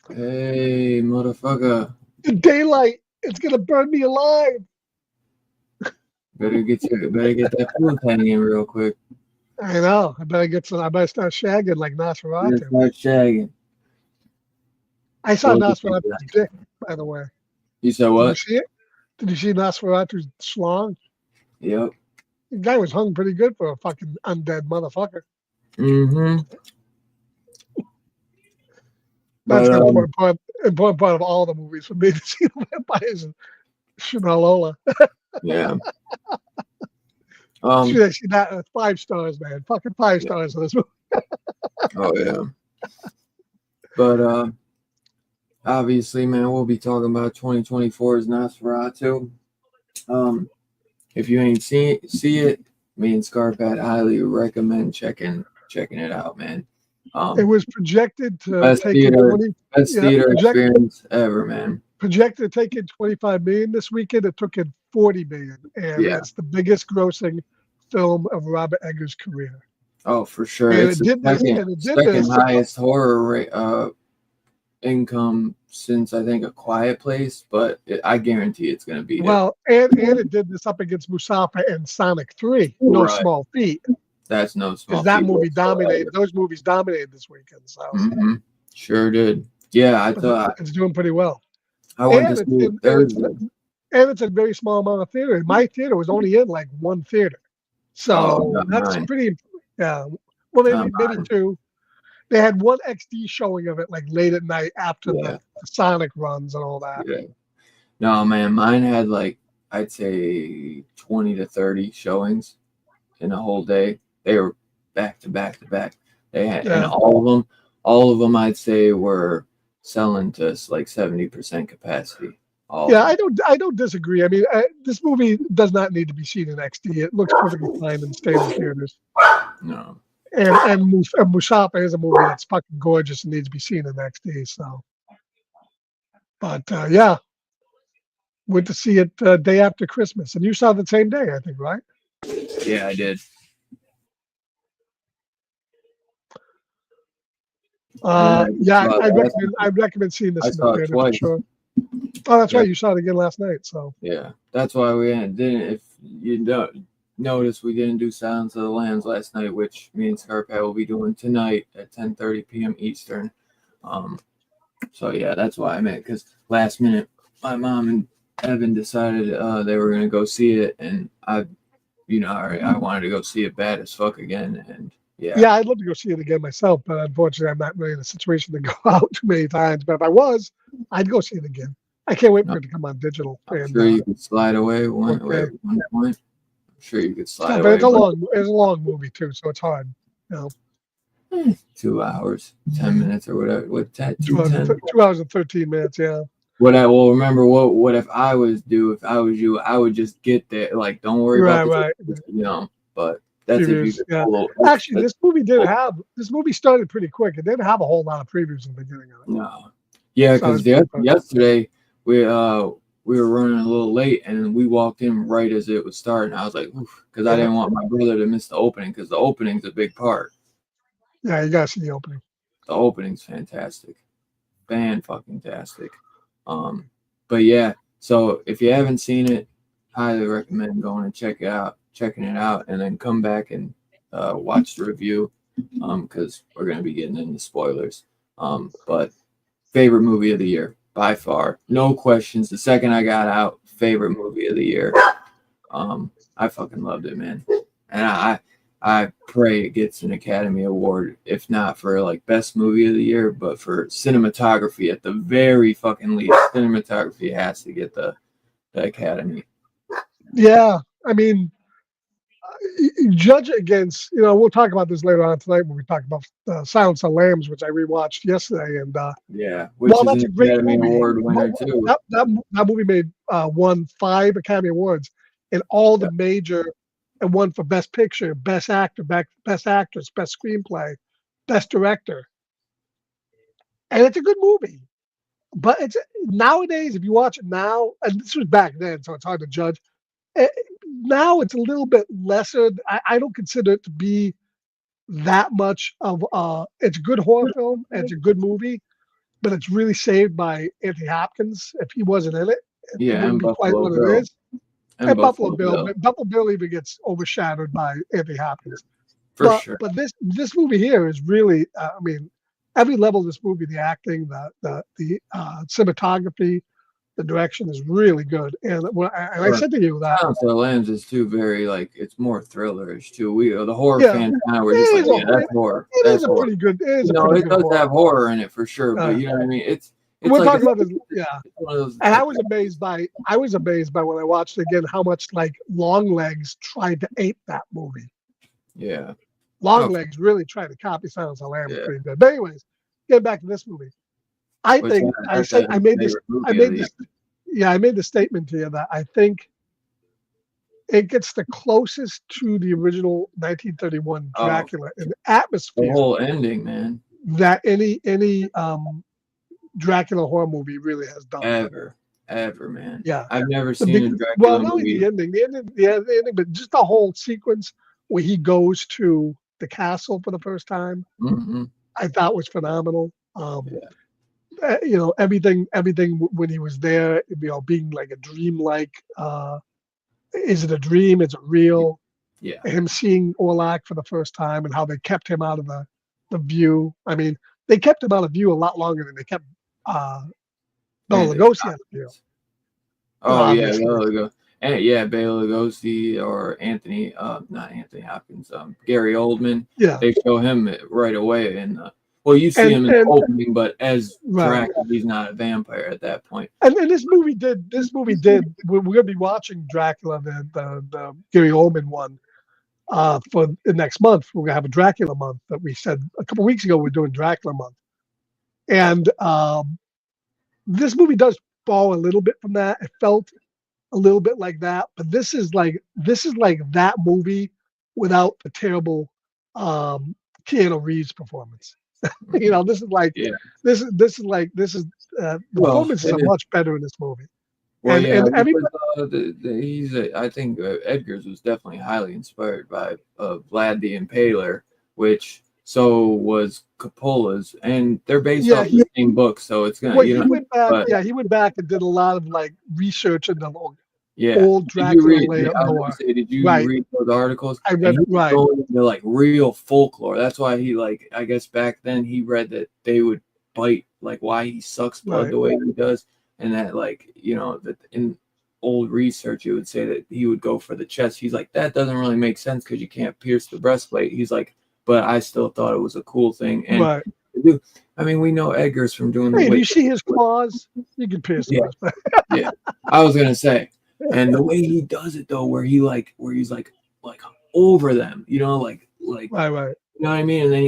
Hey, motherfucker. The daylight, it's gonna burn me alive. Better get that food hanging real quick. I know. I better start shagging like Nosferatu. Start shagging. I saw Nosferatu's dick, by the way. You saw what? Did you see it? Did you see Nosferatu's schlong? Yep. The guy was hung pretty good for a fucking undead motherfucker. Mm-hmm. That's the important part of all the movies for me to see the vampires and Shinalola. Yeah. She got 5 stars, man. Fucking 5 stars for this movie. Oh yeah. But obviously, man, we'll be talking about 2024's Nosferatu. If you ain't see it, me and Scarpat highly recommend checking it out, man. It was projected to best take theater projected experience ever, man. Projected to take in $25 million this weekend. It took in $40 million, and it's the biggest grossing film of Robert Eggers' career. Oh, for sure. And it's the second highest horror rate, income since I think A Quiet Place, but I guarantee it's going to be and it did this up against Musafa and Sonic 3. No small feat. That's no small feat. Because that movie dominated. Those movies dominated this weekend. So sure did. Yeah, I thought it's doing pretty well. I went to see it Thursday. And it's a very small amount of theater. My theater was only in like one theater, so that's pretty. Yeah, well maybe 2. They had one XD showing of it like late at night after the Sonic runs and all that. Yeah. No, man, mine had like I'd say 20 to 30 showings in a whole day. They were back to back to back. They had and all of them I'd say were selling to like 70% capacity. I don't disagree. I mean, this movie does not need to be seen in XD. It looks perfectly fine in standard theaters. No. And Musafa is a movie that's fucking gorgeous and needs to be seen in XD. So, but went to see it day after Christmas, and you saw it the same day, I think, right? Yeah, I did. I recommend seeing this in the theater for sure. Oh, that's right. You saw it again last night. So yeah, that's why we didn't. If you don't notice, we didn't do Silence of the Lambs last night, which me and Scarpat will be doing tonight at 10:30 p.m. Eastern. So yeah, that's why I meant, because last minute my mom and Evan decided they were gonna go see it, and I wanted to go see it bad as fuck again, and Yeah. Yeah, I'd love to go see it again myself, but unfortunately, I'm not really in a situation to go out too many times. But if I was, I'd go see it again. I can't wait No, for it to come on digital I'm and sure you could slide away okay. at one point. I'm sure you could slide Yeah, but away, but it's a long movie too, so it's hard. You know, 2 hours, 10 minutes, or whatever. What 2:10? 2 hours and 13 minutes. Yeah, What I will remember. What if I was due? If I was you, I would just get there. Like, don't worry about the right. tickets, But that's if you Previews. could Yeah, pull. actually, That's this movie started pretty quick. It didn't have a whole lot of previews in the beginning of it, no. Yeah, so it's because pretty fun. yesterday we were running a little late and we walked in right as it was starting. I was like, because I Yeah, didn't want my brother to miss the opening because the opening's a big part. yeah, you gotta see the opening. The opening's fantastic, fucking tastic. Um, but yeah, so if you haven't seen it, highly recommend going and checking it out, and then come back and watch the review because we're gonna be getting into spoilers. But favorite movie of the year by far, no questions. The second I got out, favorite movie of the year. I fucking loved it, man, and I pray it gets an Academy Award, if not for like best movie of the year, but for cinematography at the very fucking least. Cinematography has to get the Academy. Yeah, I mean, you judge it against. We'll talk about this later on tonight when we talk about Silence of the Lambs, which I rewatched yesterday, and Yeah, which while is that's an a great Academy movie, Award winner too. that movie made won 5 Academy Awards in all the Yeah, major, and won for Best Picture, Best Actor, Best Actress, Best Screenplay, Best Director, and it's a good movie. But it's nowadays, if you watch it now, and this was back then, so it's hard to judge. eh, Now it's a little bit lesser. I don't consider it to be that much of it's a good horror film and it's a good movie, but it's really saved by Anthony Hopkins. If he wasn't in it, it yeah, wouldn't and be quite Buffalo what it Bill, is. and And Buffalo Buffalo Bill, Bill but Buffalo Bill even gets overshadowed by Anthony Hopkins. for But sure. this movie here is really, I mean, every level of this movie, the acting, the cinematography, the direction is really good. And I Or said to you that, Silence of the Lambs is too very like it's more thrillerish too. The horror yeah, fans kind of were it just like, is a yeah, that's horror, it that's is a horror. pretty good it is a pretty It good does horror. have horror in it for sure, but Uh, you know what I mean. It's we'll like talk about this, yeah. it's one of those And like I was amazed by when I watched it again how much like Longlegs tried to ape that movie. yeah. Oh, Longlegs really tried to copy Silence of the Lambs yeah. pretty good. But anyways, get back to this movie. I Which think has that as favorite I movie of made the year. this I made the statement to you that I think it gets the closest to the original 1931 Oh, Dracula in the the atmosphere whole ending, man. that any Dracula horror movie really has done. Ever, man. Yeah. I've never The seen big a well, Dracula not only movie. the ending, but just the whole sequence where he goes to the castle for the first time, Hmm. I thought was phenomenal. Yeah, Everything when he was there, being like a dreamlike. Is it a dream? Is it real? yeah, Him seeing Orlok for the first time and how they kept him out of the view. I mean, they kept him out of view a lot longer than they kept uh, Bela Anthony Lugosi out of view. Hopkins. Oh yeah, Obviously, And yeah, Bela Lugosi or Anthony, not Anthony Hopkins, Gary Oldman. yeah. They show him right away, and well, you see And him in the and opening, but as right. Dracula, he's not a vampire at that point. And this movie did. We're going to be watching Dracula, the Gary Oldman one, for the next month. We're going to have a Dracula month that we said a couple weeks ago. We're doing Dracula month, and this movie does fall a little bit from that. It felt a little bit like that, but this is like that movie without the terrible um, Keanu Reeves performance. This is like Yeah. the Well, performances are much better in this movie. yeah, And because everybody, I think Edgar's was definitely highly inspired by Vlad the Impaler, which so was Coppola's, and they're based yeah, off the same book, so it's gonna, well, he went back. but Yeah, he went back and did a lot of like research into yeah. old Did you Dracula read? I was gonna lore. say, did you Right, read those articles? I And read he it. was Right, going into like real folklore. That's why he like. I guess back then he read that they would bite like why he sucks blood right, the way he does, and that like that in old research it would say that he would go for the chest. He's like that doesn't really make sense because you can't pierce the breastplate. He's like, but I still thought it was a cool thing. And Right. dude, I mean, we know Edgar's from doing the Hey, do you Witcher. see his claws? You can pierce Yeah, those. yeah. I was gonna say, and the way he does it though, where he's like over them, Right, right. you know what I mean, and then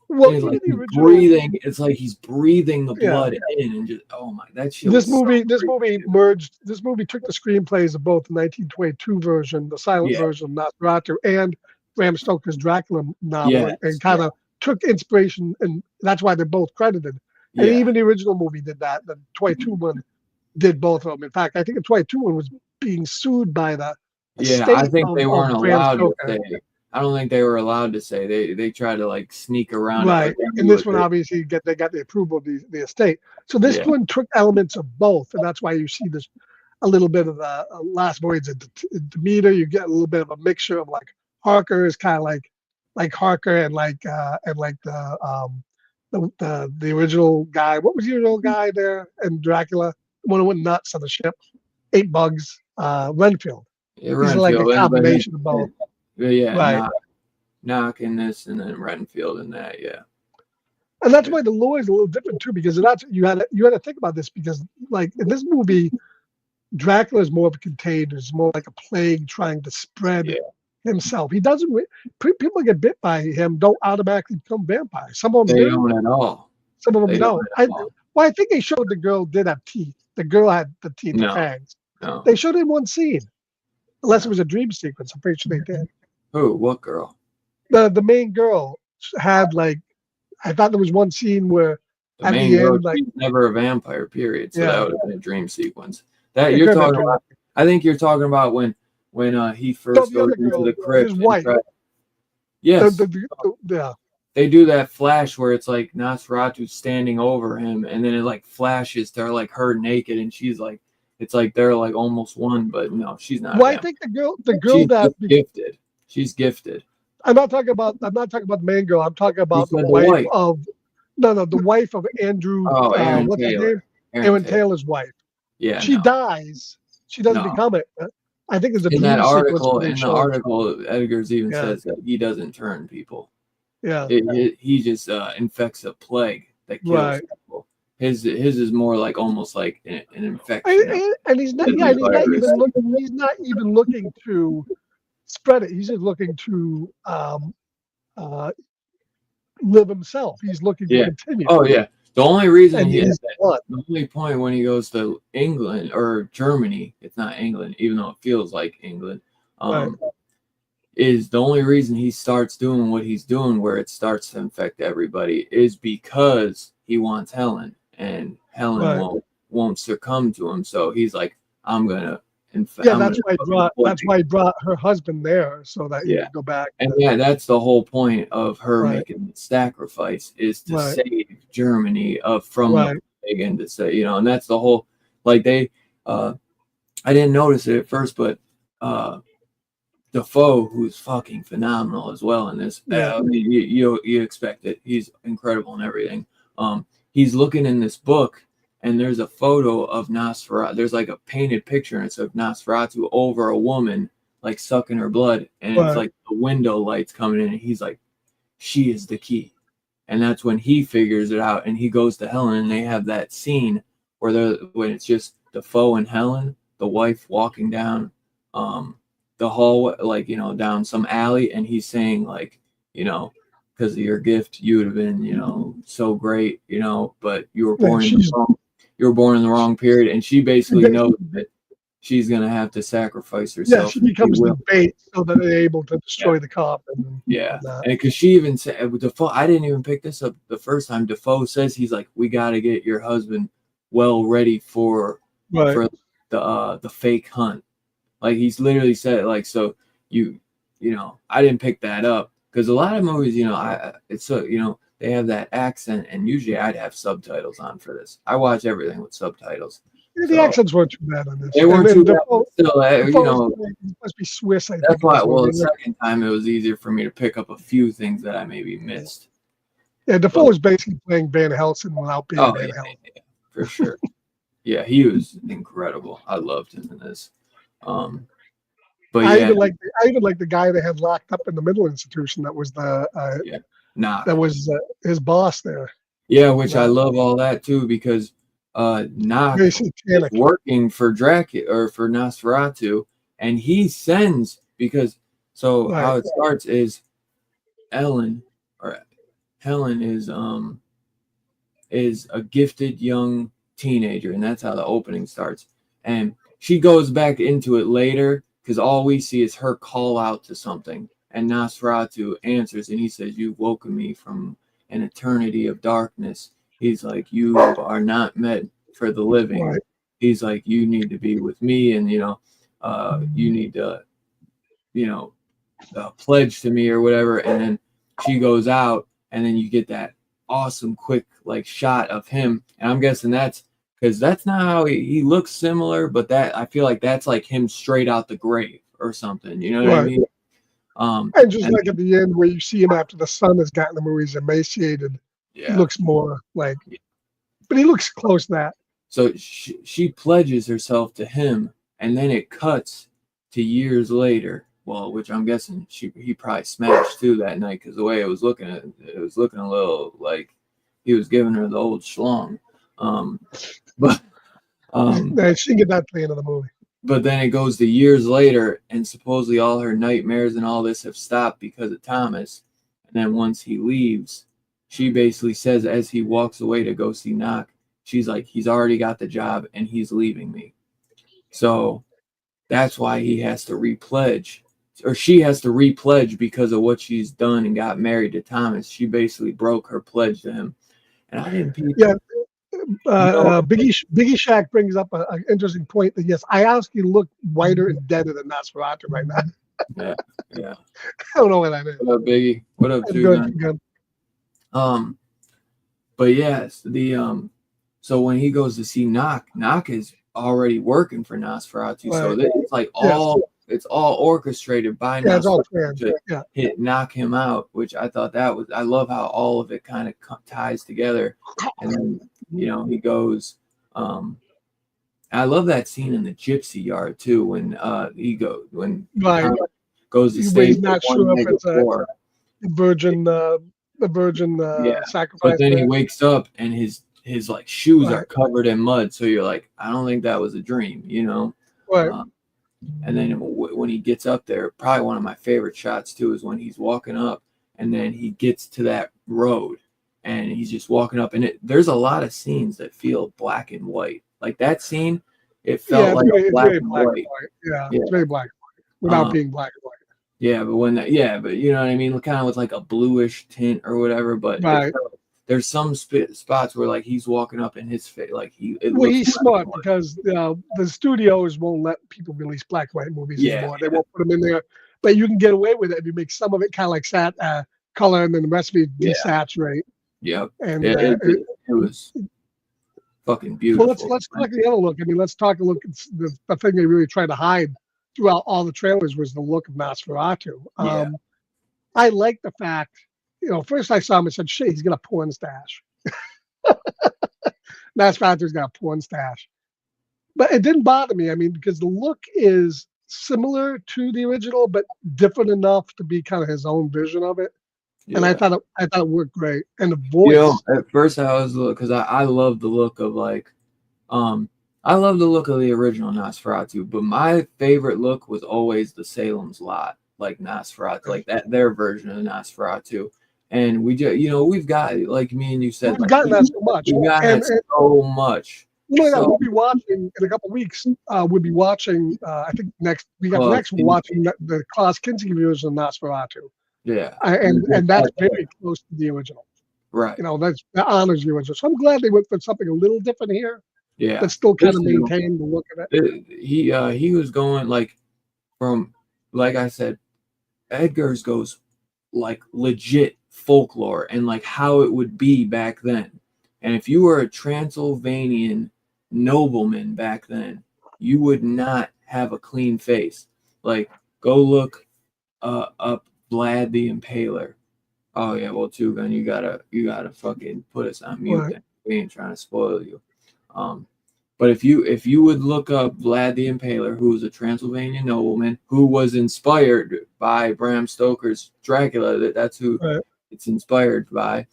Well, he's even like the he's original, breathing. It's like he's breathing the yeah. blood in, and just oh my, that shit was so This great. movie merged. This movie took the screenplays of both the 1922 version, the silent Yeah, version of Nosferatu, and Bram Stoker's Dracula novel, yes, and yeah, kind of took inspiration, and that's why they're both credited. And yeah, even the original movie did that. The 22 one did both of them. In fact, I think the 22 one was being sued by the yeah. I estate think they weren't of Bram allowed to Stoker. say. I don't think they were allowed to say. They try to like sneak around it, but Right. they And do this it. one obviously they got the approval of the estate. So this Yeah, one took elements of both, and that's why you see this a little bit of the last voyage of Demeter. You get a little bit of a mixture of like Harker is kind of like Harker and like the original guy. What was the original guy there in Dracula? The one who went nuts on the ship, ate bugs. Renfield. yeah, He's like a Renfield, but combination of both. yeah, Right. knock in this, and then Renfield in that. Yeah, And that's why the lore is a little different too, because that's you had to think about this because like in this movie, Dracula is more of a contagion, is more like a plague trying to spread yeah. himself. He doesn't. People get bit by him don't automatically become vampires. Some of them They do. don't at all. Some of them They don't don't. at all. Well, I think they showed the girl did have teeth. The girl had the teeth, the No, fangs. no, They showed it in one scene, unless it no. was a dream sequence. I'm pretty sure they did. Who? What girl? The main girl had like I thought there was one scene where The at main the girl. end, like She's never a vampire. Period. So that yeah, would have been a dream sequence. That it you're could have talking been. about. I think you're talking about when he No, first the goes other into the girl, his crypt and wife. tries. The, Yes, the, yeah, they do that flash where it's like Nosferatu standing over him, and then it like flashes to her, like her naked, and she's like, it's like they're like almost one, but no, she's not a well, I vampire. think the girl She's that just gifted. She's gifted. I'm not talking about the main girl. I'm talking You about the said the wife wife. of no, the wife of Andrew. Oh, Aaron What's his name? Taylor. Aaron Aaron Taylor. Taylor's wife. Yeah, She no, dies. She doesn't no. become it. I think there's a dream sequence where they In the show. article, Edgar's even Yeah, says that he doesn't turn people. yeah, He just infects a plague that kills right. people. His is more like almost like an infection of And he's not. Yeah, deadly and he's not virus. even looking. He's not even looking to spread it. He's just looking to uh, live himself. He's looking to Yeah. continue. Oh yeah. The only reason And he he's blood. the only point when he goes to England or Germany, it's not England, even though it feels like England. Right, Um, is the only reason he starts doing what he's doing, where it starts to infect everybody, is because he wants Helen, and Helen right. won't succumb to him. So he's like, I'm gonna Yeah, I'm gonna that's why he brought her husband there so that he yeah. could go back. And yeah, that's the whole point of her Right, making the sacrifice, is to right, save Germany from the right. plague, and to say, and that's the whole, like they I didn't notice it at first, but Defoe, who's fucking phenomenal as well in this. Yeah, I mean, you expect it. He's incredible in everything. He's looking in this book, and there's a photo of Nosferatu. There's like a painted picture, and it's of Nosferatu over a woman, like sucking her blood, and it's right. like the window lights coming in, and he's like, "She is the key." And that's when he figures it out, and he goes to Helen, and they have that scene where when it's just Defoe and Helen, the wife, walking down. The hallway, like down some alley, and he's saying like, because of your gift, you would have been, so great, but Yeah, you were born in the wrong period, and she basically knows that she's gonna have to sacrifice yeah, herself. she And she becomes the will. bait so that they're able to Yeah, destroy the cop and yeah, whatnot. and because she even said Defoe, I didn't even pick this up the first time. Defoe says he's like, we got to get your husband well ready for Right. for the fake hunt. Like he's literally said, like, so I didn't pick that up because a lot of movies, it's so they have that accent, and usually I'd have subtitles on for this. I watch everything with subtitles, Yeah, the so accents weren't too bad on this. they weren't And too bad. Defoe, But still, he must be Swiss, I think. that's in why. this Well, the movie. second time it was easier for me to pick up a few things that I maybe missed. Yeah, Defoe But was basically playing Van Helsing without being oh Van yeah, Helsing. yeah, for sure. Yeah, he was incredible. I loved him in this. Um, But I yeah, even like the guy they had locked up in the mental institution. That was yeah, knock. that was his boss there. Yeah, which I Knock. love all that too because knock Very is satanic. working for Dracula or for Nosferatu, and he sends because so Right. how it starts is Ellen or Helen is a gifted young teenager, and that's how the opening starts. And she goes back into it later because all we see is her call out to something, and Nosferatu answers, and he says, "You've woken me from an eternity of darkness." He's like, "You are not meant for the living." Right. He's like, "You need to be with me, and you need to, you know, pledge to me or whatever." And then she goes out, and then you get that awesome quick like shot of him, and I'm guessing that's because that's not how he looks similar, but that I feel like that's like him straight out the grave or something, you know what I Right. mean? And just And like at the end where you see him after the sun has gotten him, where he's emaciated, he yeah, looks more like, but he looks close to that. so she pledges herself to him, and then it cuts to years later. Well, which I'm guessing he probably smashed too that night because the way it was looking a little like he was giving her the old schlong. Um, but She didn't get that to the end of the movie. but then it goes to years later, and supposedly all her nightmares and all this have stopped because of Thomas. And then once he leaves, she basically says as he walks away to go see Knock, she's like, he's already got the job and he's leaving me. So that's why he has to repledge, or she has to repledge because of what she's done and got married to Thomas. She basically broke her pledge to him. And I didn't, Yeah. you know, Biggie Shack brings up an interesting point that yes, I honestly look whiter and deader than Nosferatu right now. yeah, yeah. I don't know what that is. What up, Biggie? What up, I'm Two good. Gun? I'm good. But yes, so when he goes to see Knock, Knock is already working for Nosferatu. So Right. it's like Yes. it's all orchestrated by Yeah, it's all Nosferatu planned. to Yeah. knock him out, which I thought I love how all of it kind of ties together. And then, he goes, I love that scene in the gypsy yard too, when when Right. Thomas goes to Where stay he's for not one sure if night it's before. the virgin Yeah, sacrifice. but then he There. wakes up and his like shoes are Right. covered in mud. So you're like, I don't think that was a dream, Right. And then when he gets up there, probably one of my favorite shots too is when he's walking up and then he gets to that road and he's just walking up and there's a lot of scenes that feel black and white. Like that scene, it felt Yeah, like it's black very and black and white. white. Yeah, Yeah. it's very black and white without being black and white. Yeah, but but you know what I mean, kind of with like a bluish tint or whatever. But Right. there's some spots where like he's walking up in his face, like it Well, looks. he's smart because the studios won't let people release black and white movies anymore. They won't put them in there, but you can get away with it if you make some of it kind of like color, and then the rest of it desaturate. Yep. And It was fucking beautiful. well, let's talk the other look. I mean, let's talk a look. It's the thing they really tried to hide throughout all the trailers was the look of Nosferatu. Yeah. I like the fact, first I saw him and said, "Shit, he's got a porn stash." Nosferatu's got a porn stash, but it didn't bother me. I mean, because the look is similar to the original, but different enough to be kind of his own vision of it. Yeah. And I thought it worked great. And the voice. At first I was because I love the look of like, I love the look of the original Nosferatu, but my favorite look was always the Salem's Lot, like Nosferatu, like their version of Nosferatu. And we just, we've got, like me and you said, We've gotten that so much. We've gotten and, that so much. We'll be watching in a couple of weeks. We'll be watching. I think next week after next, we're watching the Klaus Kinski version of Nosferatu. Yeah, and that's very close to the original. Right. That honors the original. So I'm glad they went for something a little different here. Yeah, but still kind of maintained the look of it. He was going like from, like I said, Edgar's goes like legit folklore and like how it would be back then. And if you were a Transylvanian nobleman back then, you would not have a clean face. Like, go look up Vlad the Impaler. Oh yeah, well, Two Gun, you gotta fucking put us on mute. Right. We ain't trying to spoil you. But if you would look up Vlad the Impaler, who was a Transylvanian nobleman who was inspired by Bram Stoker's Dracula, that's who Right. it's inspired by.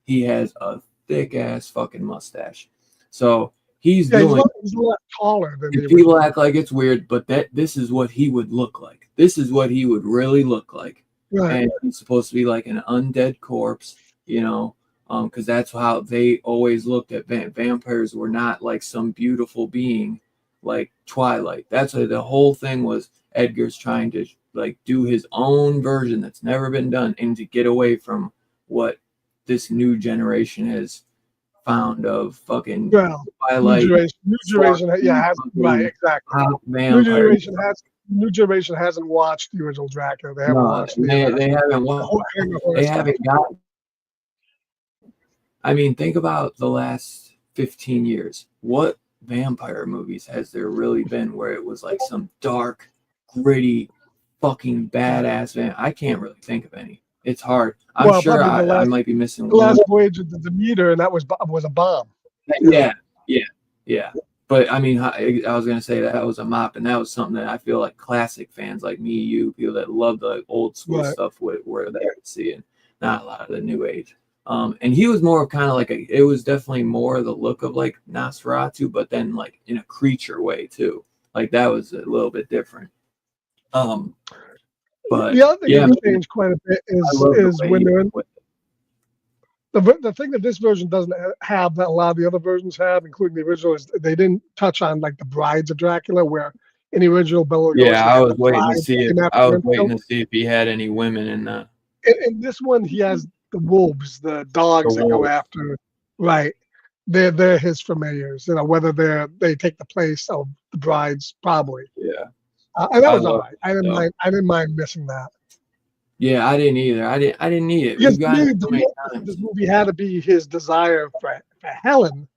He has a thick ass fucking mustache. So he's Yeah, doing. he's a lot taller than the And people original. act like it's weird, but this is what he would look like. This is what he would really look like. Right. And he's supposed to be like an undead corpse, because that's how they always looked at vampires. Were not like some beautiful being like Twilight. That's what the whole thing was. Edgar's trying to like do his own version that's never been done, and to get away from what this new generation has found of fucking Well, Twilight. new generation, yeah, has, right, exactly. New generation hasn't watched the original Dracula. They haven't No, watched they haven't they stuff. haven't got. I mean, think about the last 15 years. What vampire movies has there really been where it was like some dark, gritty, fucking badass I can't really think of any. It's hard. I'm sure I might be missing the last voyage of the Demeter, and that was a bomb. Yeah. But I mean, I was gonna say that was a mop, and that was something that I feel like classic fans like me, you, people that love the old school stuff were there to see it. Not a lot of the new age. And he was more of kind of like it was definitely more the look of like Nosferatu, but then like in a creature way too. Like that was a little bit different. But the other thing that changed quite a bit is when they're in. The thing that this version doesn't have that a lot of the other versions have, including the original, is they didn't touch on like the brides of Dracula, where in the original Bela Lugosi. Yeah, I was waiting to see it. I was waiting to see if he had any women in that. In this one, he has the wolves, the dogs that go after. Right, they're his familiars. Whether they take the place of the brides, probably. Yeah, and that was all right. I didn't mind missing that. Yeah, I didn't either. I didn't need it. Because this movie had to be his desire for Helen.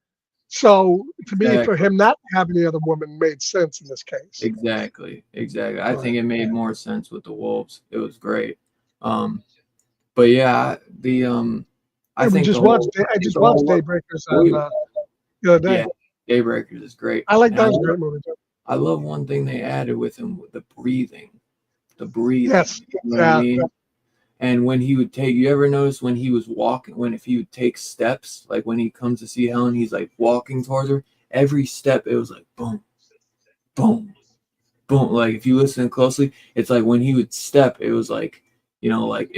So to me, for him not to have any other woman made sense in this case. Exactly. I think it made more sense with the wolves. It was great. But yeah, I just watched Daybreakers on the other day. Yeah, Daybreakers is great. I like those great movies. I love one thing they added with him, the breathing. Yes. You know what I mean? And when he would you ever notice when he was walking, if he would take steps, like when he comes to see Helen, he's like walking towards her. Every step, it was like boom, boom, boom. Like if you listen closely, it's like when he would step, it was like, like.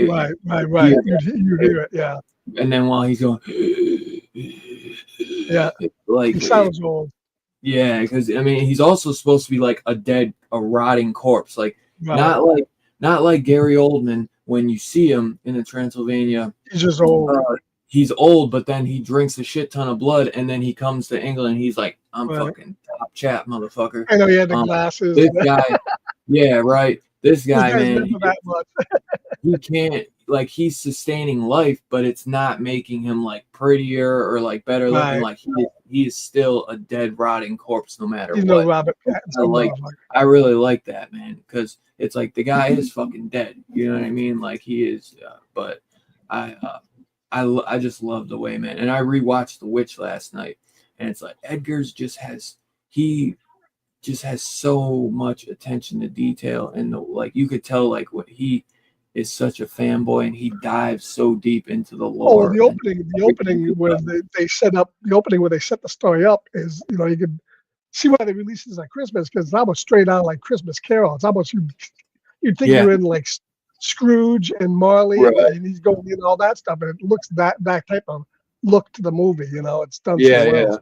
Right. You hear it, yeah. And then while he's going, yeah, like he sounds old. Yeah, because I mean, he's also supposed to be like a rotting corpse, like not like Gary Oldman. When you see him in the Transylvania, he's just old. He's old, but then he drinks a shit ton of blood, and then he comes to England. And he's like, "I'm fucking top chap, motherfucker." I know he had the glasses. This guy, yeah, right. This guy, man, he can't he's sustaining life, but it's not making him like prettier or like better looking. Like he is still a dead, rotting corpse, no matter what. No Robert Pattinson. I really like that, man, because it's like the guy is fucking dead. You know what I mean? Like he is, but I just love the way, man. And I rewatched The Witch last night, and it's like Edgar's just has so much attention to detail, and you could tell like what he is such a fanboy, and he dives so deep into the lore. Oh, the opening where they set the story up is, you could see why they released this at Christmas, because it's almost straight out like Christmas Carol. It's almost you'd think you're in like Scrooge and Marley, and he's going in all that stuff, and it looks that type of look to the movie. It's done so well. Yeah.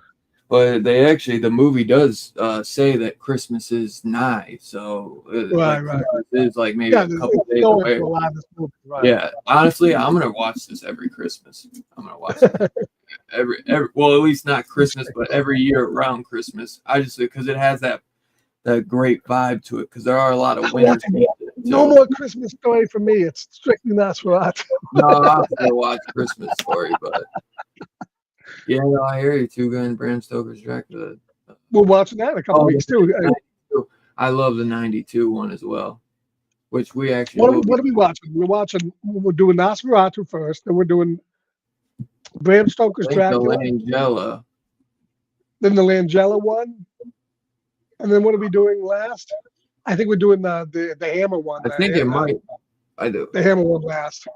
But the movie does say that Christmas is nigh, so right. It's like maybe a couple days away. Yeah, honestly, I'm gonna watch this every Christmas. I'm gonna watch it every well, at least not Christmas, but every year around Christmas. I just because it has that great vibe to it. Because there are a lot of winners. No more Christmas Story for me. It's strictly Nosferatu. No, I'm gonna watch Christmas Story, but. Yeah, no, I hear you. Two Gun, Bram Stoker's Dracula. We're watching that in a couple of weeks too. I love the '92 one as well, which we actually. What are we watching? We're doing Nosferatu first, then we're doing Bram Stoker's Dracula. Langella. then the Langella one, and then what are we doing last? I think we're doing the Hammer one. I think it might. I do. The Hammer one last.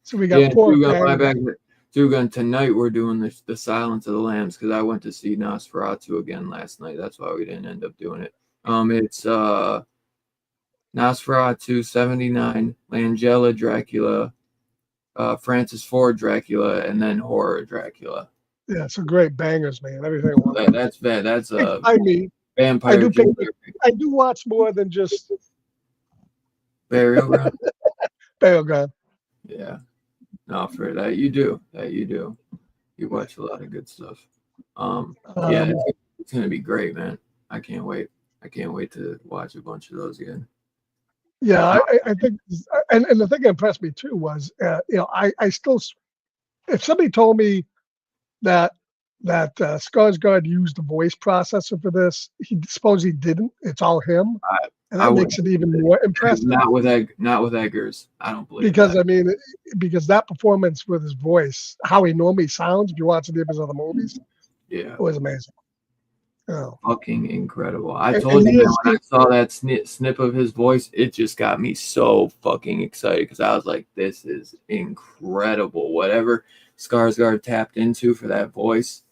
So we got Yeah, four. my bag. Dugan, tonight we're doing the Silence of the Lambs because I went to see Nosferatu again last night. That's why we didn't end up doing it. It's Nosferatu 79, Langella Dracula, Francis Ford Dracula, and then Horror Dracula. Yeah, so great bangers, man. Everything. That's bad. That's I mean, vampire. I do watch more than just Burial Ground. Burial Ground. Yeah. No, for that you do. You watch a lot of good stuff. Yeah, it's gonna be great, man. I can't wait. I can't wait to watch a bunch of those again. Yeah, I think, and the thing that impressed me too was, I still, if somebody told me that Skarsgård used the voice processor for this, he didn't. It's all him, and that makes it even more impressive. Not with Eggers. I don't believe because that. I mean, because that performance with his voice, how he normally sounds, if you watch any of his other movies, yeah, it was amazing. Oh. Fucking incredible! I told you when I saw that snip of his voice, it just got me so fucking excited because I was like, "This is incredible!" Whatever Skarsgård tapped into for that voice.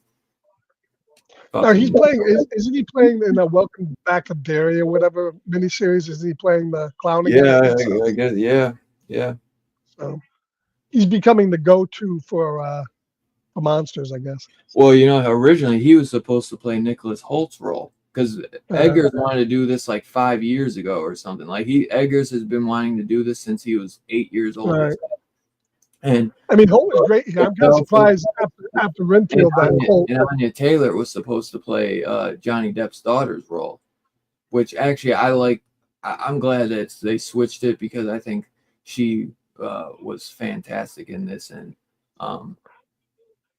Now he's playing. Isn't he playing in the Welcome Back to Derry or whatever miniseries? Is he playing the clown again? Yeah, I guess. Yeah. So he's becoming the go-to for monsters, I guess. Well, originally he was supposed to play Nicholas Holt's role because Eggers wanted to do this like 5 years ago or something. Like Eggers has been wanting to do this since he was 8 years old. Right. And I mean, Holt was great. I'm kind of surprised after Renfield that Holt. And Anya Taylor was supposed to play Johnny Depp's daughter's role, which actually I like. I'm glad that they switched it because I think she was fantastic in this. And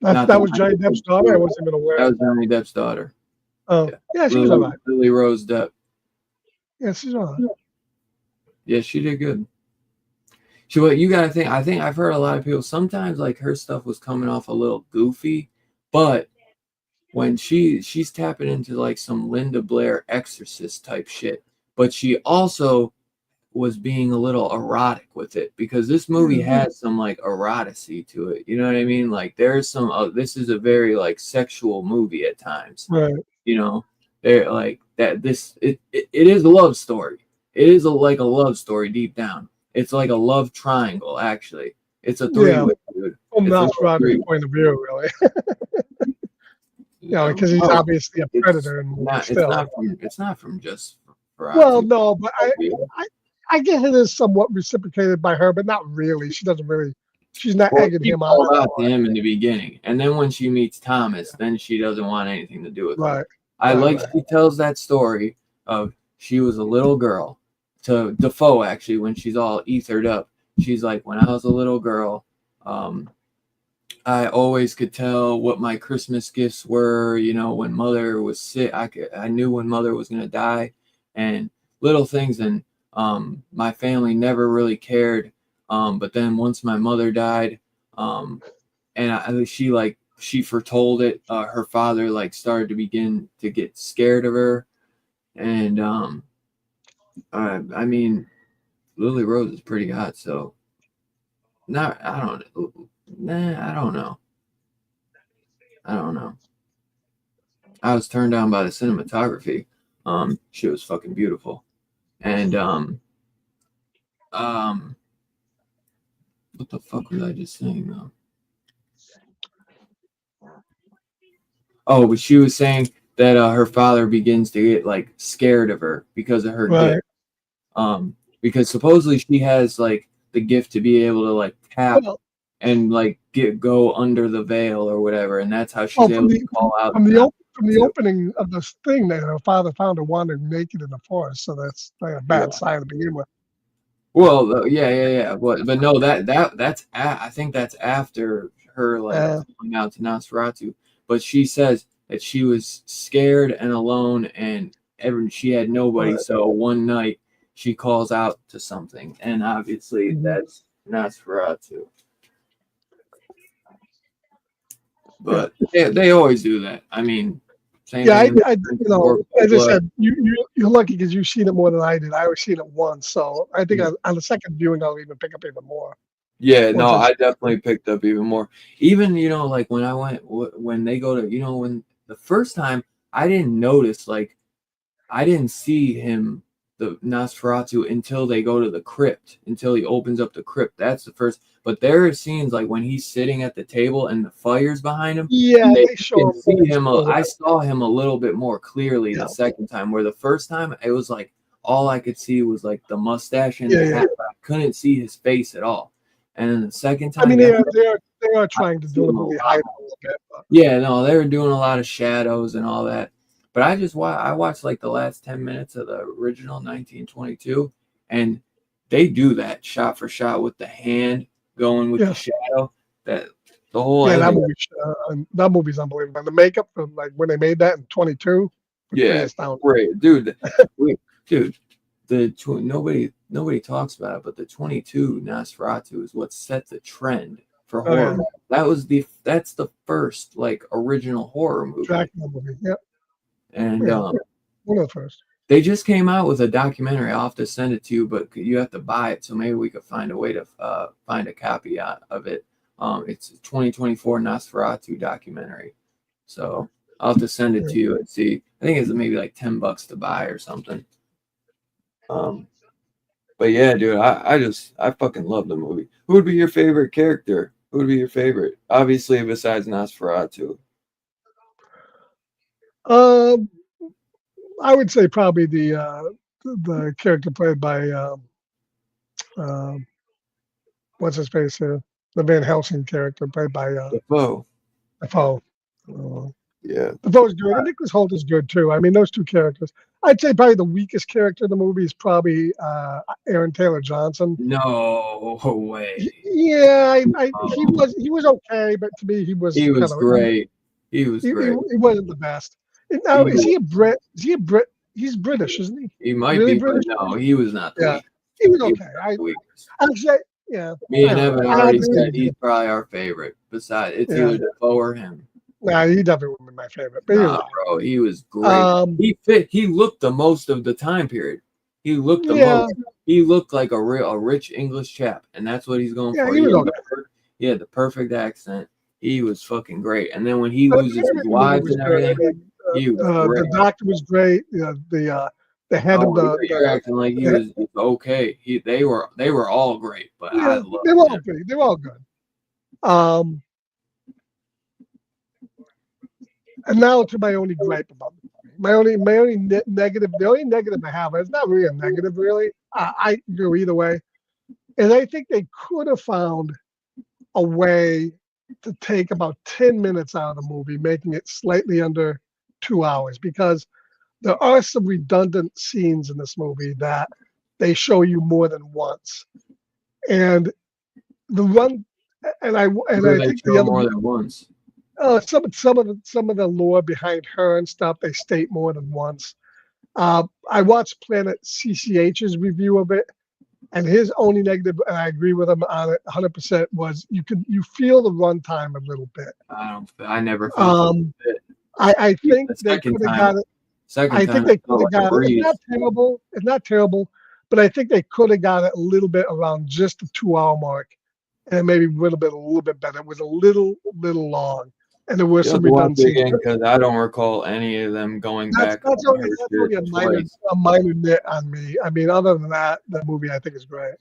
that was Johnny Depp's daughter. I wasn't even aware. That was Johnny Depp's daughter. Oh, yeah, she was all right. Lily Rose Depp. Yeah, she's all right. Yeah, she did good. What you gotta think? I think I've heard a lot of people. Sometimes like her stuff was coming off a little goofy, but when she's tapping into like some Linda Blair Exorcist type shit, but she also was being a little erotic with it because this movie has some like eroticy to it. You know what I mean? Like there's some. This is a very like sexual movie at times. Right. They're like that. It is a love story. It is like a love story deep down. It's like a love triangle, actually. It's a three-way, dude. From Nosferatu's point of view, really. Because he's obviously a predator. It's not from just Nosferatu. Well, no, but I get it is somewhat reciprocated by her, but not really. She doesn't really. She's not egging him out. About him in the beginning, and then when she meets Thomas, then she doesn't want anything to do with him. She tells that story of she was a little girl. To Defoe, actually, when she's all ethered up, she's like, when I was a little girl, I always could tell what my Christmas gifts were. When mother was sick, I knew when mother was gonna die, and little things. And my family never really cared. But then once my mother died, and she foretold it. Her father started to begin to get scared of her, and I mean, Lily Rose is pretty hot, so I don't know. I was turned down by the cinematography. She was fucking beautiful. And what the fuck was I just saying though? Oh, but she was saying that her father begins to get scared of her because of her gift. Because supposedly she has the gift to be able to tap and go under the veil or whatever, and that's how she's able to call out from the opening of this thing that her father found her wandering naked in the forest. So that's a bad sign to begin with. Well, yeah. But no, that's I think that's after her coming out to Nosferatu. But she says that she was scared and alone, and she had nobody. So one night she calls out to something, and obviously that's Nosferatu. But they always do that. I mean, Same Yeah, thing. as I said, you're lucky because you've seen it more than I did. I only seen it once, so I think on the second viewing I'll even pick up even more. Yeah, no, Once I I see definitely picked up even more. Even, like when I went, when they go to, when the first time I didn't notice, like, I didn't see him, the Nosferatu, until they go to the crypt, until he opens up the crypt. That's the first. But there are scenes like when he's sitting at the table and the fire's behind him. Yeah, You they show can him. see him. I saw him a little bit more clearly Yeah, the second time, where the first time it was like all I could see was like the mustache and yeah, the yeah. hat. I couldn't see his face at all. And then the second I time, mean, yeah, they are I trying could to see do the him a movie lot hide more. a little bit, but Yeah, no, they were doing a lot of shadows and all that. But I watched like the last 10 minutes of the original 1922, and they do that shot for shot with the hand going with the yeah, shadow. That the whole yeah, ending. that movie's unbelievable. And the makeup from like when they made that in 22 was pretty Yeah, astounding. great, dude. Dude, nobody talks about it, but the 22 Nosferatu is what set the trend for Oh horror. yeah, That's the first like original horror movie, Dracula movie. Yeah, and yeah, one of the first. they just came out with a documentary. I'll have to send it to you, but you have to buy it. So maybe we could find a way to find a copy of it. It's a 2024 Nosferatu documentary. So I'll have to send it Yeah. to you and see. I think it's maybe like $10 to buy or something. Um, but yeah, dude, I fucking love the movie. Who would be your favorite character? Who would be your favorite? Obviously, besides Nosferatu. Um, I would say probably the character played by um, what's his face here, the Van Helsing character played by Defoe. Defoe. Uh, Yeah. Defoe's good, and Nicholas Hoult is good too. I mean, those two characters. I'd say probably the weakest character in the movie is probably Aaron Taylor Johnson. No way. Yeah, Oh, he was okay, but to me he was he kind was of great. He was great. he wasn't the best. And now He is was. he a Brit? Is he a Brit? He's British, isn't he? He might Really be, but British? no, he was not the Yeah, weakest. he was He was okay. not the weakest. Actually, yeah, Me I and don't know. Evan I already agree with said you. he's probably our favorite. Besides, it's Yeah, either Defoe or him. nah, he definitely would be my favorite, but he was Nah, all bro, he was great. right. He fit. He looked the most of the time period. He looked the Yeah, most. He looked like a rich English chap, and that's what he's going yeah, for. he was okay. He had the perfect accent. He was fucking great. And then when he But loses his the movie wives was and good. I everything, mean, he was great. the doctor was great. The head of Oh, you're acting like he the was okay. They were all great, but I yeah, they loved were all him. good. They were all good. Um, and now to my only gripe about the movie. Negative. The only negative I have. It's not really a negative, really. I go either way. And I think they could have found a way to take about 10 minutes out of the movie, making it slightly under 2 hours, because there are some redundant scenes in this movie that they show you more than once. And the one, and Where I they think the show other more than once. some of the lore behind her and stuff they state more than once. I watched Planet CCH's review of it, and his only negative, and I agree with him on it 100%, was you feel the runtime a little bit. I never felt it. Um, I Even think the they second could have time, got it. second I think time they it could felt have like a got it. It's not breeze. terrible. It's not terrible, but I think they could have got it a little bit around just the 2 hour mark, and maybe a little bit better. It was a little long, and there were You have some to watch it redundancies. again because I don't recall any of them going back on her That's shit only twice. a minor nit on me. I mean, other than that, the movie I think is great.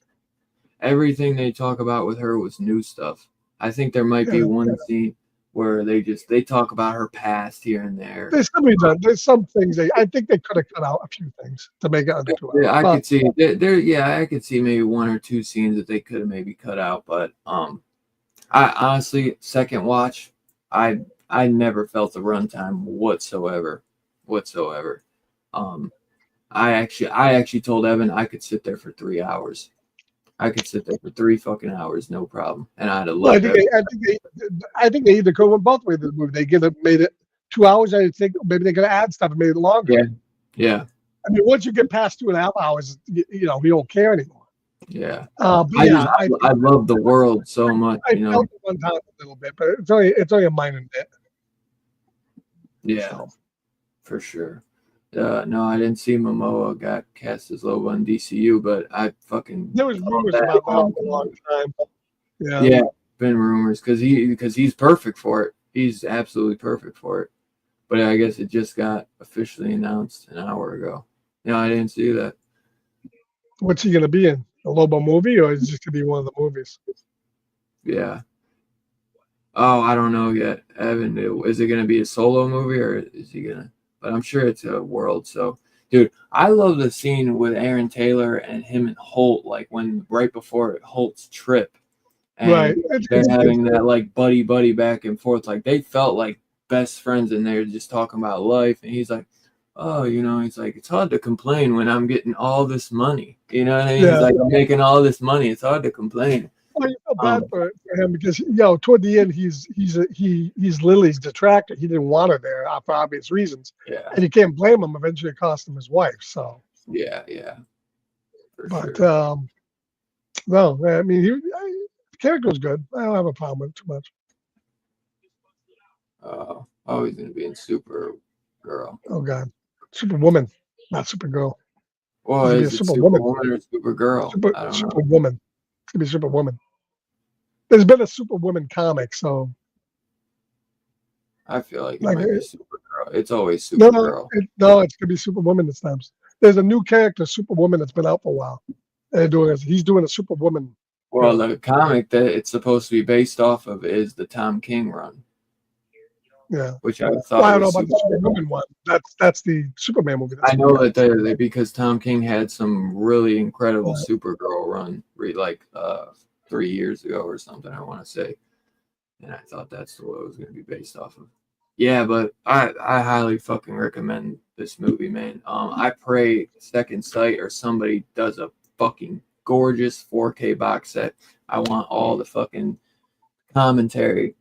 Everything they talk about with her was new stuff. I think there might be Yeah, one scene where they talk about her past here and there. there's some things I think they could have cut out a few things to make it under 2 hours. Yeah, I But could see there. Yeah, I could see maybe one or two scenes that they could have maybe cut out. But I honestly, second watch, I I never felt the runtime whatsoever. Um, I actually told Evan I could sit there for 3 hours. I could sit there for 3 fucking hours, no problem, and I'd have well, loved every. I think they either go in both ways. The movie they made it 2 hours. I think maybe they could add stuff and made it longer. Yeah, yeah, I mean, once you get past 2.5 hours, you don't care anymore. yeah. But yeah, I love the world so much, I felt it one time a little bit, but it's only a minor bit. Yeah. So for sure. No, I didn't see Momoa got cast as Lobo in DCU, but I fucking There was thought rumors that about that long for a long time. time. Yeah. Yeah, been rumors because he's perfect for it. He's absolutely perfect for it. But I guess it just got officially announced an hour ago. No, I didn't see that. What's he gonna be in? A Lobo movie, or is it just gonna be one of the movies? Yeah. Oh, I don't know yet. Evan, is it going to be a solo movie or is he going to? But I'm sure it's a world. So, dude, I love the scene with Aaron Taylor and him and Holt, like when right before Holt's trip, and Right. they're having that like buddy back and forth. Like they felt like best friends, and they're just talking about life. And he's like, "Oh, he's like, it's hard to complain when I'm getting all this money. You know what I mean? Yeah. He's like, I'm making all this money. It's hard to complain." Well, you feel bad for him because toward the end he's Lily's detractor. He didn't want her there for obvious reasons, Yeah, and you can't blame him. Eventually, it cost him his wife. So, yeah, for but sure. no, I mean, the character was good. I don't have a problem with it too much. Oh, he's gonna be in Supergirl. Oh God, Superwoman, not Supergirl. Well, It's gonna be a is it Superwoman. Superwoman or Supergirl? I don't know. Superwoman. It's gonna be Superwoman. There's been a Superwoman comic, so I feel like it like might be Supergirl. It's always no, Supergirl. it's gonna be Superwoman this time. There's a new character, Superwoman, that's been out for a while. And he's doing a Superwoman. Well, the comic that it's supposed to be based off of is the Tom King run. Yeah. Which I thought well, I don't know was about the Superwoman one. That's the Superman movie. I know that they because Tom King had some really incredible Supergirl run like 3 years ago or something, I want to say. And I thought that's what it was going to be based off of. Yeah, but I highly fucking recommend this movie, man. I pray Second Sight or somebody does a fucking gorgeous 4K box set. I want all the fucking commentary.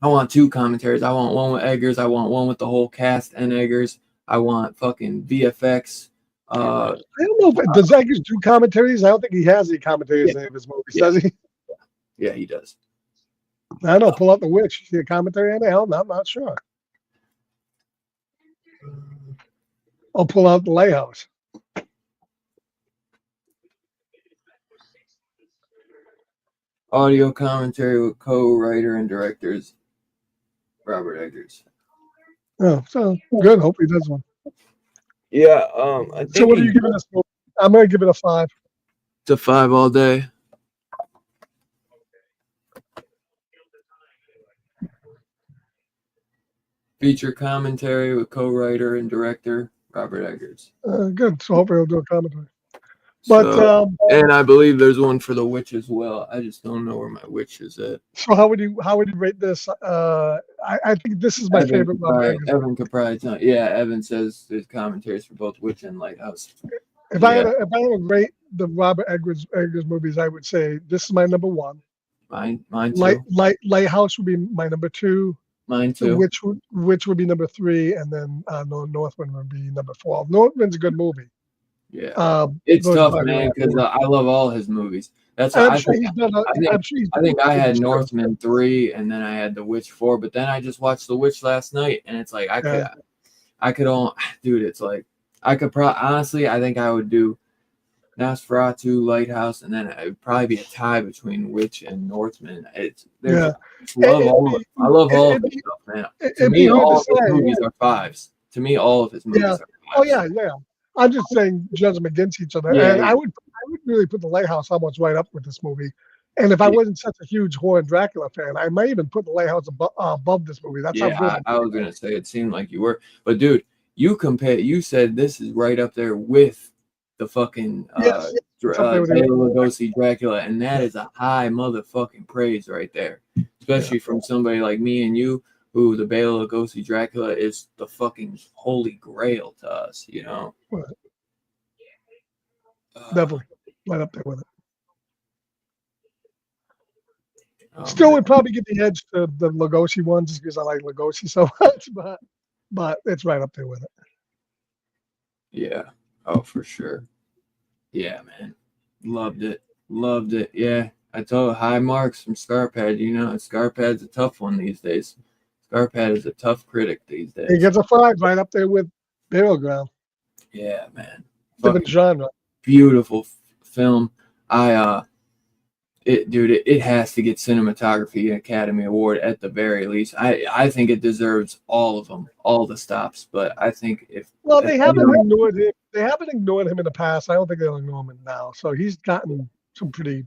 I want 2 commentaries. I want one with Eggers. I want one with the whole cast and Eggers. I want fucking VFX. I don't know if does Eggers do commentaries. I don't think he has any commentaries in any of his movies, does he? Yeah, he does. I don't know. Pull out the Witch. You see a commentary on it? Hell, no, I'm not sure. I'll pull out the Lighthouse. Audio commentary with co-writer and directors Robert Eggers. Oh, so good. Hope he does one. Yeah. I think so what are you giving this movie? I'm gonna give it a 5. It's a 5 all day. Feature commentary with co-writer and director Robert Eggers. Good. So hopefully he'll do a commentary. But and I believe there's one for the Witch as well. I just don't know where my Witch is at. So how would you rate this? I think this is my favorite. Evan could probably tell. Yeah, Evan says there's commentaries for both Witch and Lighthouse. If I had to rate the Robert Eggers movies, I would say this is my number 1. Mine too. Lighthouse would be my number 2. Mine too. Which would be number 3, and then Northwind would be number 4. Northwind's a good movie. Yeah, it's tough, man, because I love all his movies. That's what I think I had Northman 3, and then I had The Witch 4, but then I just watched The Witch last night, and it's like I could all, dude. It's like I could honestly, I think I would do Nosferatu, Lighthouse, and then it would probably be a tie between Witch and Northman. I love all of his stuff, man. To me, all of his movies are 5s. To me, all of his movies are 5s. Oh yeah. I'm just saying, judge them against each other. And I would really put The Lighthouse almost right up with this movie. And if I wasn't such a huge horror and Dracula fan, I might even put The Lighthouse above this movie. That's how good. I was gonna say it seemed like you were, but dude, you said this is right up there with the fucking Bela Lugosi Dracula, and that is a high motherfucking praise right there, especially from somebody like me and you, who the Bela Lugosi Dracula is the fucking holy grail to us, Definitely right up there with it. Still would probably get the edge to the Lugosi ones just because I like Lugosi so much, but it's right up there with it. Yeah. Oh, for sure. Yeah, man. Loved it. Yeah. I told high marks from Scarpad. Scarpad's a tough one these days. Scarpad is a tough critic these days. He gets a 5 right up there with Burial Ground. Yeah, man. Different Fucking genre. beautiful film. It has to get cinematography and Academy Award at the very least. I think it deserves all of them, all the stops. But I think Well, if they haven't ignored him. They haven't ignored him in the past. I don't think they'll ignore him now. So he's gotten some pretty.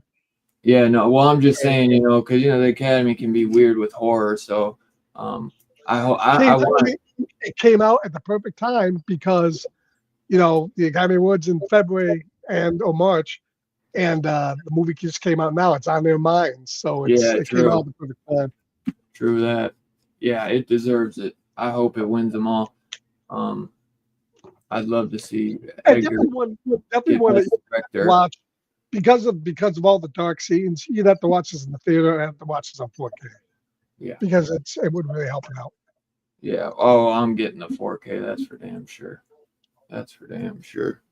yeah, no. Well, I'm just Great. saying, because the Academy can be weird with horror. So, um, I hope See, I want. it came out at the perfect time because the Academy Awards in February and or March, and the movie just came out now. It's on their minds, so Yeah, it came out true, at the perfect time. true that. Yeah, it deserves it. I hope it wins them all. Um, I'd love to see And Edgar definitely get one that Best you have to Director. watch because of all the dark scenes. You'd have to watch this in the theater and have to watch this on 4K Yeah, because it would really help it out. yeah. Oh, I'm getting the 4K. That's for damn sure. That's for damn sure.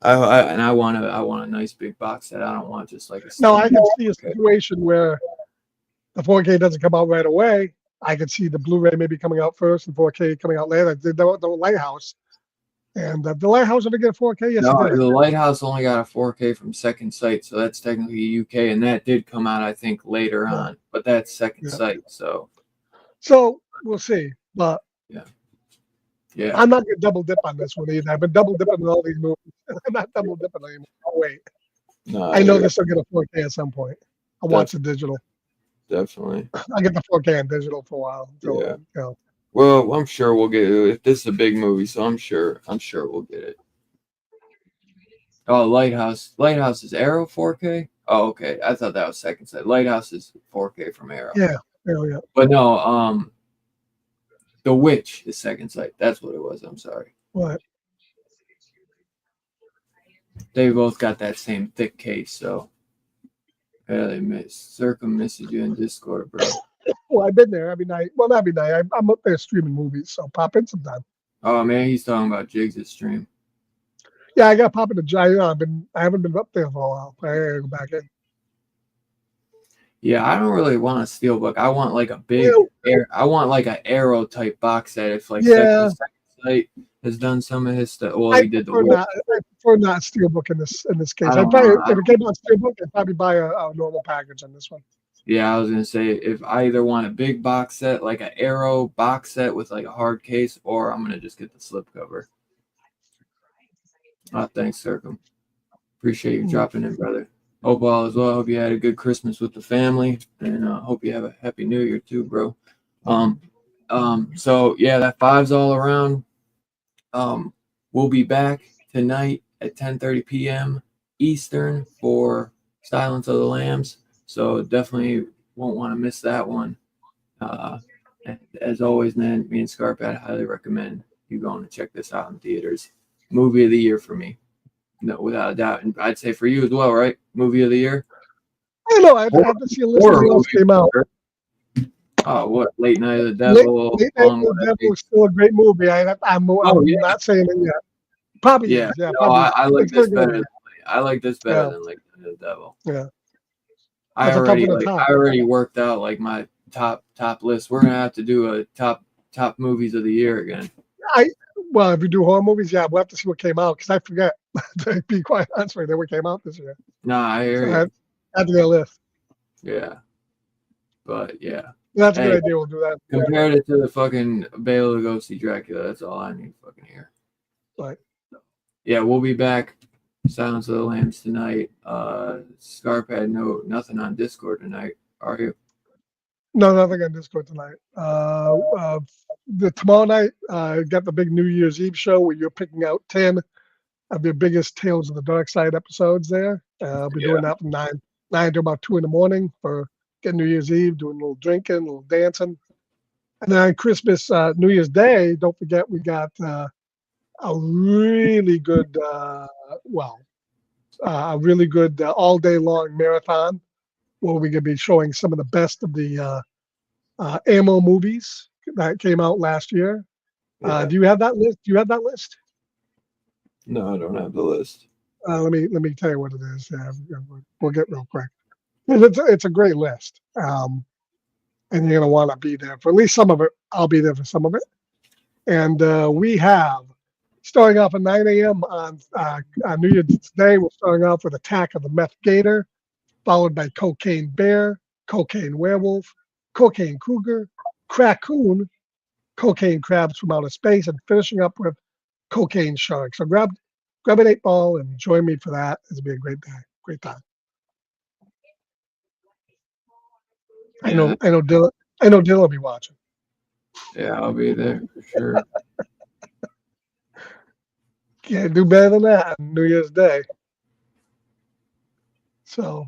I want a nice big box set. I don't want just like a Now standard I can see a 4K. situation where the 4K doesn't come out right away. I could see the Blu-ray maybe coming out first and 4K coming out later. The Lighthouse. And the Lighthouse ever get a 4K? Yes, it No, did. the Lighthouse only got a 4K from Second Sight, so that's technically UK, and that did come out I think later Yeah, on, but that's Second yeah. Sight, so So we'll see. But yeah, yeah. I'm not going to double dip on this one either. I've been double dipping on all these movies. I'm not double dipping anymore. Oh, wait. No, I know this will get a 4K at some point. I'll watch def- the digital. definitely, I'll get the 4K on digital for a while yeah. until. Well, I'm sure we'll get it. If this is a big movie, so I'm sure we'll get it. Oh, Lighthouse is Arrow 4K. Oh, okay. I thought that was Second Sight. Lighthouse is 4K from Arrow, Yeah. Yeah. but no. The Witch is Second Sight. That's what it was. I'm sorry. What? They both got that same thick case, so yeah, they message you in Discord, bro. Well, I've been there every night. Well, not every night. I'm up there streaming movies, so pop in sometime. Oh man, he's talking about Jigs' stream. Yeah, I got to pop in the giant. I haven't been up there for a while. I gotta go back in. Yeah, I don't really want a steelbook. I want like a big I want like an Arrow type box set. If like Yeah. Second Sight has done some of his stuff. Well, I he did the prefer Witch. not. I prefer not steelbook in this case. I I'd don't probably, know. if it came on steelbook, I'd probably buy a normal package on this one. Yeah, I was gonna say if I either want a big box set, like an Arrow box set with like a hard case, or I'm gonna just get the slipcover. Oh, thanks, Circum. Appreciate you dropping in, brother. Hope all is well. Hope you had a good Christmas with the family, and hope you have a happy New Year too, bro. So yeah, that five's all around. We'll be back tonight at 10:30 p.m. Eastern for Silence of the Lambs. So definitely won't want to miss that one. And as always, man, me and Scarp, I highly recommend you going to check this out in theaters. Movie of the year for me. No, without a doubt. And I'd say for you as well, right? Movie of the year? I don't know. I have to see a list of what else came out. Oh, what? Late Night of the Devil. Late Night of the Devil is still a great movie. I'm not saying it yet. Probably is. Yeah, no, probably. I like It's this gonna go better. there. I like this better Yeah. than Late Night of the Devil. Yeah. I That's a tough one to top. already worked out like my top list. We're gonna have to do a top movies of the year again. Well, if we do horror movies, yeah, we'll have to see what came out because I forget. To be quite honest with you, what came out this year. Nah, I hear So you. I had to get a list. Yeah, but yeah, That's a good idea. We'll do that. Compared it to the fucking Bela Lugosi Dracula, that's all I need to fucking hear. Right. Yeah, we'll be back. Silence of the Lambs tonight. Scarp had nothing on Discord tonight. Are you? No, nothing on Discord tonight. The tomorrow night, got the big New Year's Eve show where you're picking out 10 of the biggest Tales of the Dark Side episodes there. I'll be doing that from 9 to about 2 in the morning for getting New Year's Eve, doing a little drinking, a little dancing. And then on Christmas, New Year's Day, don't forget we got a really good, a really good all day long marathon where we're going to be showing some of the best of the ammo movies that came out last year. Do you have that list? No, I don't have the list. Let me tell you what it is. We'll get real quick. It's a great list, and you're gonna want to be there for at least some of it. I'll be there for some of it, and we have starting off at 9 a.m. on New Year's Day. We're starting off with Attack of the Meth Gator, followed by Cocaine Bear, Cocaine Werewolf, Cocaine Cougar, Crackoon, Cocaine Crabs from Outer Space, and finishing up with Cocaine Shark. So grab an 8-ball and join me for that. It'll be a great day, great time. I know Dylan will be watching. Yeah, I'll be there for sure. Can't do better than that on New Year's Day. So,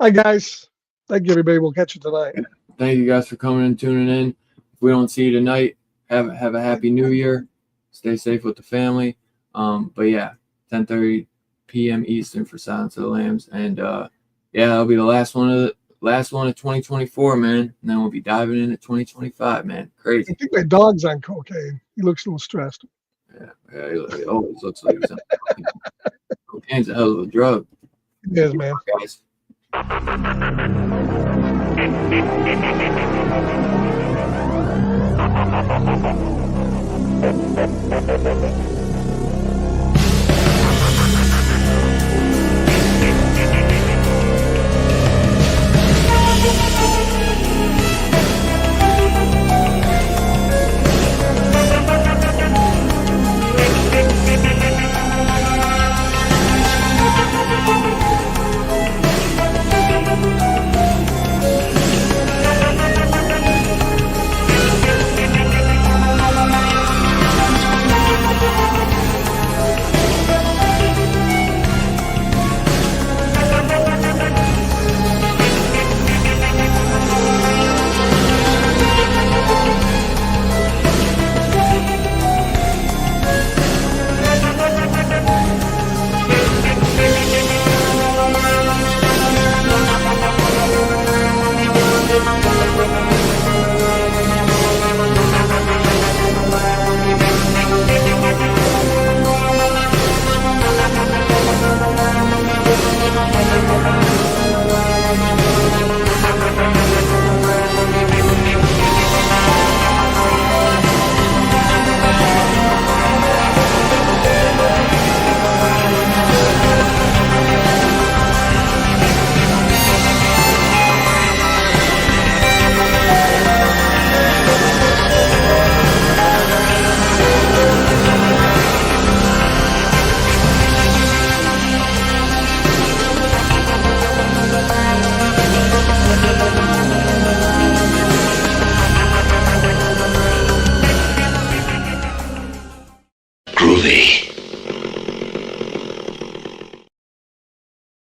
hi guys. Thank you, everybody. We'll catch you tonight. Thank you guys for coming and tuning in. If we don't see you tonight, have a happy New Year. Stay safe with the family. But yeah, 10:30 p.m. Eastern for Silence of the Lambs, and yeah, that'll be the last one of 2024, man. And then we'll be diving into 2025, man. Crazy. I think my dog's on cocaine. He looks a little stressed. Yeah, he always looks like he's on cocaine. Cocaine's a hell of a drug. It is, man. Guys.